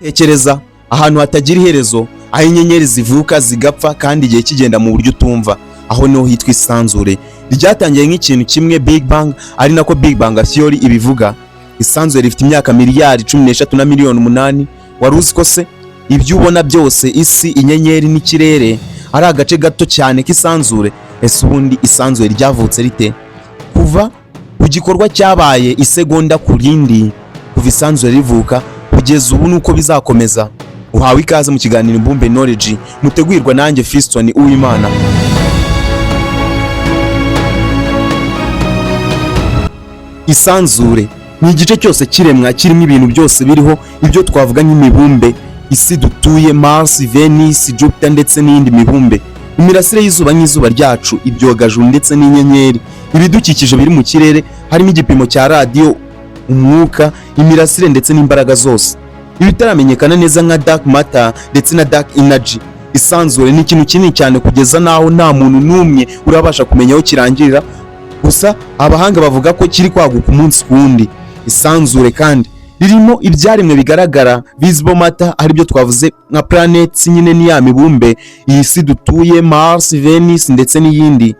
Tekereza ahantu hatagira iherezo, aho inyenyeri zivuka zigapfa kandi igihe kigenda mu buryo utumva, aho niho hitwa isanzure. Ryatangiye nk'ikintu kimwe Big Bang, ari nako Big Bang Theory ibivuga. Isanzure rifite imyaka miliyari 13 na miliyoni 8. Wari uzi ko se ibyo ubona byose, isi, inyenyeri n'ikirere, ari agace gato cyane k'isanzure? Ese ubundi isanzure ryavutse rite? Kuva ku gikorwa cyabaye isegonda ku rindi, kuva isanzure rivuka kugeza ubu nuko bizakomeza. Uhawe ikaze mu kiganiro Imbumbe Knowledge, mutegurirwa nanjye Fiston Uwimana. Isanzure ni igice cyose kiremwa kirimo ibintu byose biriho, ibyo twavuga nk'imibumbe, isi dutuye, Mars, Venus, Jupiter ndetse n'indi mibumbe, imirasire y'izuba nk'izuba ryacu, ibyogajuru ndetse n'inyenyeri, ibidukikije biri mu kirere, harimo igipimo cya radio, umwuka, imirasire ndetse n'imbaraga zose. Ibitaramenyekana neza nka dark matter ndetse na dark energy. Isanzure ni ikintu kinini cyane kugeza naho nta muntu n'umwe urabasha kumenya aho kirangirira, gusa abahanga bavuga ko kiri kwaguka umunsi kundi. Isanzure kandi ririmo ibyaremwe bigaragara, visible matter, ari byo twavuze nka planets nyine ni ya mibumbe, iyi si dutuye, Mars, Venus ndetse n'iyindi.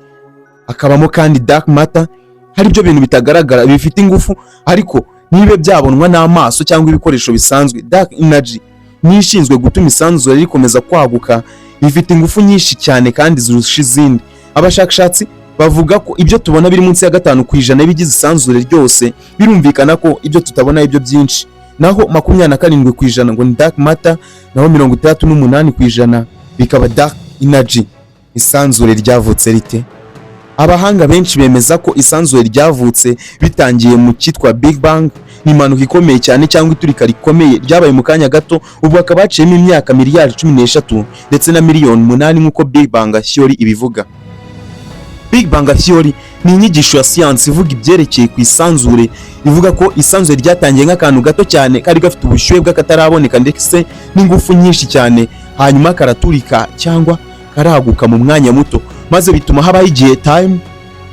Akabamo kandi dark matter, hari byo bintu bitagaragara bifite ingufu ariko nibe byabonwa n'amaso cyangwa ibikoresho bisanzwe. Dark energy ni ishinzwe gutuma isanzure rikomeza kwaguka, ifite ingufu nyinshi cyane kandi zirusha izindi. Abashakashatsi bavuga ko ibyo tubona biri munsi ya 5% bigize isanzure ryose, birumvikana ko ibyo tutabona ibyo byinshi. Naho 27% ngo ni dark matter, naho 38% bikaba dark energy. Isanzure ryavutse rite? Abahanga benshi bemeza ko isanzure ryavutse bitangiye mu cyitwa Big Bang, ni impanuka ikomeye cyane cyangwa iturika rikomeye ryabaye mu kanya gato, ubwo akaba haciyemo imyaka miliyari 13 ndetse na miliyoni 8 nk'uko Big Bang Theory ibivuga. Big Bang Theory ni inyigisho ya siyansi ivuga ibyerekeye ku isanzure, ivuga ko isanzure ryatangiye nk'akantu gato cyane kari gafite ubushyuhe bw'akataraboneka ndetse n'ingufu nyinshi cyane, hanyuma karaturika cyangwa karaguka mu mwanya muto, maze bituma habaho igihe, time,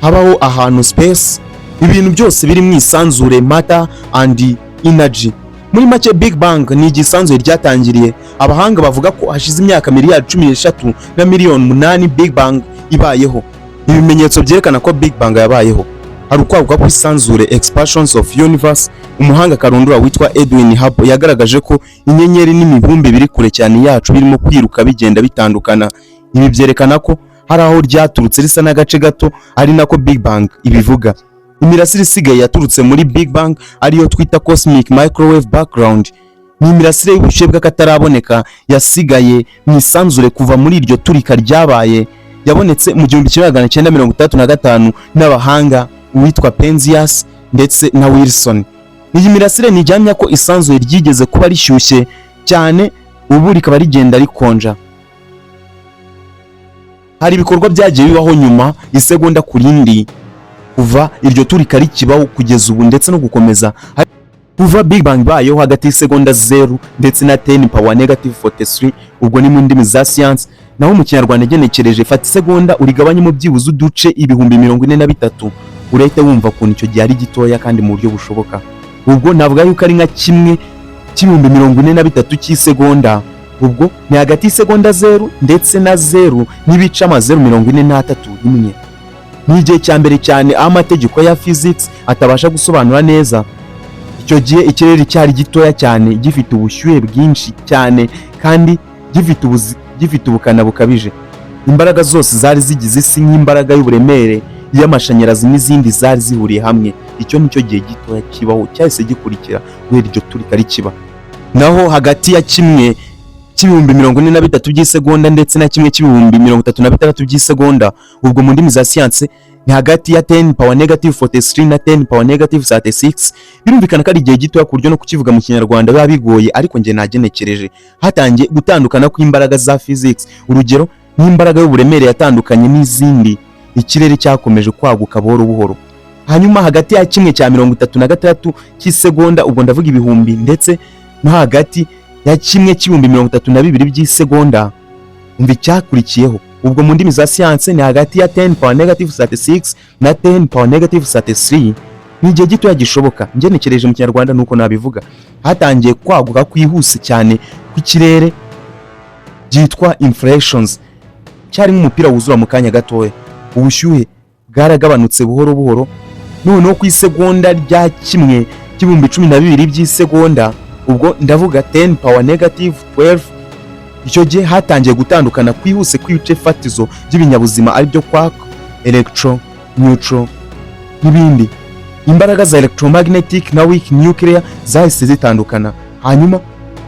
habaho ahantu, space, ibintu byose biri mu isanzure, matter and energy. Muri make Big Bang ni igisanzure ryatangiriye. Abahanga bavuga ko hashize imyaka miliyari 13 na miliyoni 8 Big Bang ibayeho. Ibimenyetso byerekana ko Big Bang yabayeho: hari ukwaguka ku isanzure, expansions of universe. Umuhanga karundura witwa Edwin Hubble yagaragaje ko inyenyeri n'imibumbe biri kure cyane yacu birimo kwiruka bigenda bitandukana. Ibi byerekana ko hari aho ryaturutse risa n'agace gato, ari nako Big Bang ibivuga. Imirasire isigaye yaturutse muri Big Bang ariyo twita cosmic microwave background, ni imirasire y'ubushyuhe bw'akataraboneka yasigaye mu isanzure kuva muri iryo turika ryabaye. Yabonetse mu 1935 n'abahanga witwa Penzias ndetse na Wilson. Iyi mirasire nijyamya ko isanzure ryigeze kuba rishyushye cyane, ubu rikaba rigenda rikonja. Hari ibikorwa byagiye bibaho nyuma isegonda ku rindi kuva iryo turika rikibaho kugeza ubu ndetse no gukomeza. Kuva Big Bang bayo hagati y'isegonda 0 ndetse na 10⁻⁻43, ubwo ni mu ndimi za science. Naho mu Kinyarwanda genekereje, fata isegonda urigabanye mu byibuze uduce 43,000, urahita wumva ukuntu icyo gihe ari gitoya kandi mu buryo bushoboka. Ubwo navuga yuko ari nka kimwe cy'ibihumbi 43 cy'isegonda. Ubwo ni hagati y'isegonda 0 ndetse na 0 n'ibice 0.43 rimwe. Ni igihe cya mbere cyane amategeko ya physics atabasha gusobanura neza. Icyo gihe ikirere cyari gitoya cyane, gifite ubushyuhe bwinshi cyane kandi gifite ubukana bukabije. Imbaraga zose zari zigize isi nk'imbaraga y'uburemere, y'amashanyarazi n'izindi zari zihuriye hamwe. Icyo nicyo gihe gitoya kibaho cyahise gikurikira guhera iryo turika rikiba. Naho hagati ya kimwe cy'ibihumbi 43 by'isegonda ndetse na kimwe cy'ibihumbi 36 by'isegonda, ubwo mu ndimi za siyanse ni hagati ya 10⁻⁻43 na 10⁻⁻36. Birumvikana ko ari igihe gitoya ku buryo no kukivuga mu Kinyarwanda biba bigoye, ariko nge nagenekereje. Hatangiye gutandukana kw'imbaraga za physics, urugero n'imbaraga y'uburemere yatandukanye n'izindi. Ikirere cyakomeje kwaguka buhoro buhoro. Hanyuma hagati ya kimwe cya 36 cy'isegonda, ubwo ndavuga ibihumbi, ndetse no hagati ya kimwe cy'ibihumbi 32 by'isegonda, umva icyakurikiyeho. Ubwo mu ndimi za siyanse ni hagati ya 10⁻⁻36 na 10⁻⁻33. ni igihe gitoya gishoboka. Ngenekereje mu Kinyarwanda nuko nabivuga. Hatangiye kwaguka kwihuse cyane kw'ikirere byitwa inflations, cyari nk'umupira wuzura mu kanya gatoya. Ubushyuhe bwaragabanutse buhoro buhoro, noneho ku isegonda rya kimwe cy'ibihumbi 12 by'isegonda, ubwo ndavuga 10 power negative 12. Icyo gihe hatangiye gutandukana kwihuse kw'ibice fatizo by'ibinyabuzima ari byo quark, electron, neutron n'ibindi. Imbaraga za electromagnetic na weak nuclear zahise zitandukana. Hanyuma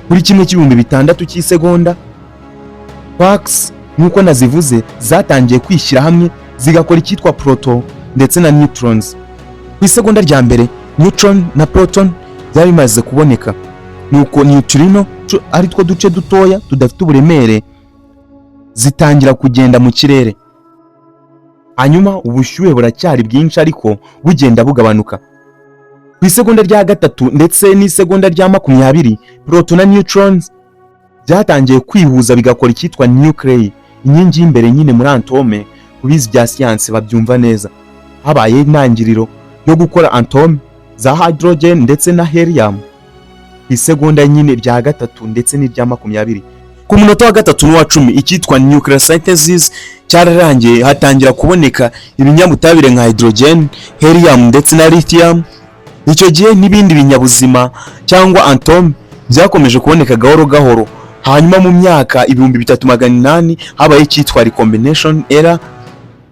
kuri kimwe cy'ibihumbi 6 cy'isegonda, quarks nk'uko nazivuze zatangiye kwishyira hamwe zigakora icyitwa proton ndetse na neutrons. Ku isegonda rya mbere neutron na proton byari bimaze kuboneka, nuko neutrino ari two duce dutoya tudafite uburemere zitangira kugenda mu kirere. Hanyuma ubushyuhe buracyari bwinshi ariko bugenda bugabanuka. Ku isegonda rya gatatu ndetse n'isegonda rya 20, proton na neutrons byatangiye kwihuza bigakora icyitwa nuclei, inkingi y'imbere nyine muri atome. Kubizi bya siyansi babyumva neza, habaye intangiriro yo gukora atome za hydrogen ndetse na helium. Isegonda nyine rya gatatu ndetse n'irya 20, ku munota wa gatatu n'uwa 10 icyitwa nuclear synthesis cyararangiye. Hatangira kuboneka ibinyabutabire nka hydrogen, helium ndetse na lithium. Icyo gihe n'ibindi binyabuzima cyangwa atome byakomeje kuboneka gahoro gahoro. Hanyuma mu myaka 3800 habaye icyitwa recombination era.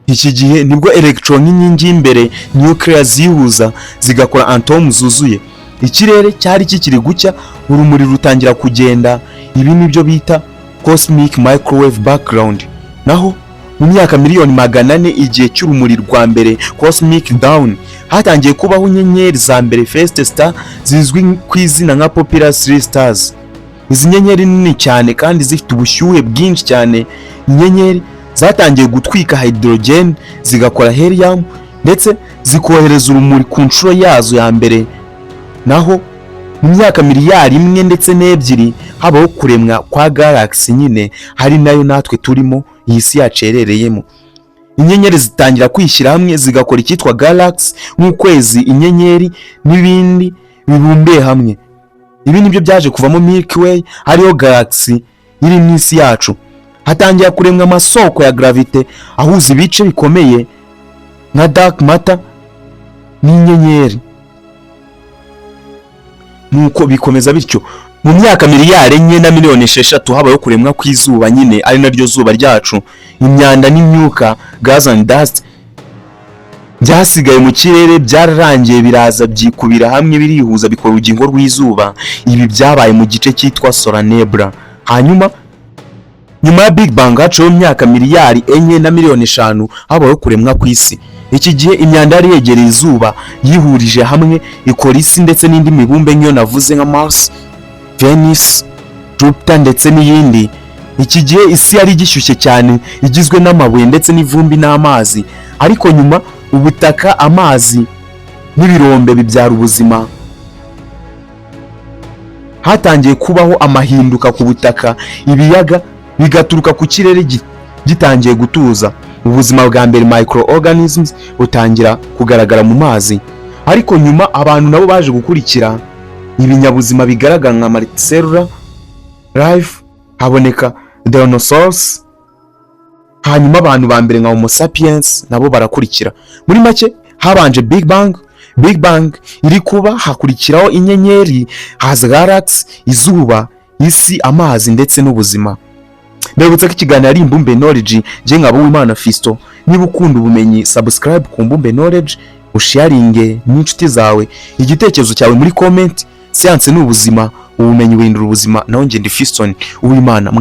Iki gihe nibwo electron n'inkingi y'imbere nuclear zihuza zigakora atome zuzuye. Ikirere cyari kikiri gucya, urumuri rutangira kugenda. Ibi nibyo bita cosmic microwave background. Naho mu myaka miliyoni 400 igihe cy'urumuri rwa mbere cosmic dawn, hatangiye kubaho inyenyeri za mbere first star zizwi ku izina nka popular 3 stars. Izi nyenyeri nini cyane kandi zifite ubushyuhe bwinshi cyane. Inyenyeri zatangiye gutwika hydrogen zigakora helium ndetse zikohereza urumuri ku nshuro yazo ya mbere. Naho mu myaka miliyari 1 ndetse n'2 habaho kuremwa kwa galaxy nyine, hari nayo natwe turimo, iyi si yacerereyemo. Inyenyeri zitangira kwishyira hamwe zigakora icyitwa galaxy, nk'ukwezi, inyenyeri n'ibindi bibumbiye hamwe. Ibi nibyo byaje kuvamo Milky Way, hariho galaxy iri mu isi yacu. Hatangira kuremwa amasoko ya gravite ahuza ibice bikomeye nka dark matter n'inyenyeri. Nuko bikomeza bityo mu myaka miliyari 4 na miliyoni 6 habaho kuremwa kw'izuba nyine, ari naryo zuba ryacu. Imyanda n'imyuka, gas and dust, byasigaye mu kirere byararangiye biraza byikubira hamwe birihuza bikora urugingo rw'izuba. Ibi byabaye mu gice cyitwa solar nebula. Hanyuma nyuma ya Big Bang haciyeho imyaka miliyari 4 na miliyoni 5 habaho kuremwa kw'isi. Iki gihe imyanda yari yegereye izuba yihurije hamwe ikora isi ndetse n'indi mibumbe nk'iyo navuze nka Mars, Venus, Jupiter ndetse n'iyindi. Iki gihe isi yari gishyushye cyane, igizwe n'amabuye ndetse n'ivumbi n'amazi. Ariko nyuma ubutaka, amazi n'ibirombe bibyara ubuzima. Hatangiye kubaho amahinduka ku butaka, ibiyaga bigaturuka ku kirere gitangiye gutuza. Ubuzima bwa mbere microorganisms butangira kugaragara mu mazi. Ariko nyuma abantu nabo baje gukurikira ibinyabuzima bigaragara nka multicellular life, haboneka dinosaurs. Hanyuma abantu ba mbere nka Homo sapiens nabo barakurikira. Muri make habanje Big Bang. Big Bang iri kuba, hakurikiraho inyenyeri, haza galaxy, izuba, isi, amazi ndetse n'ubuzima. Ndabutse ko ikiganiro ari Imbumbe Knowledge, je nkaba Uwimana Fisto. Niba ukunda ubumenyi, subscribe ku Imbumbe Knowledge, usharinge n'inshuti zawe. Igitekerezo cyawe muri comment. Siyanse n'ubuzima, ubumenyi buhindura ubuzima. Naho nge ndi Fiston Uwimana.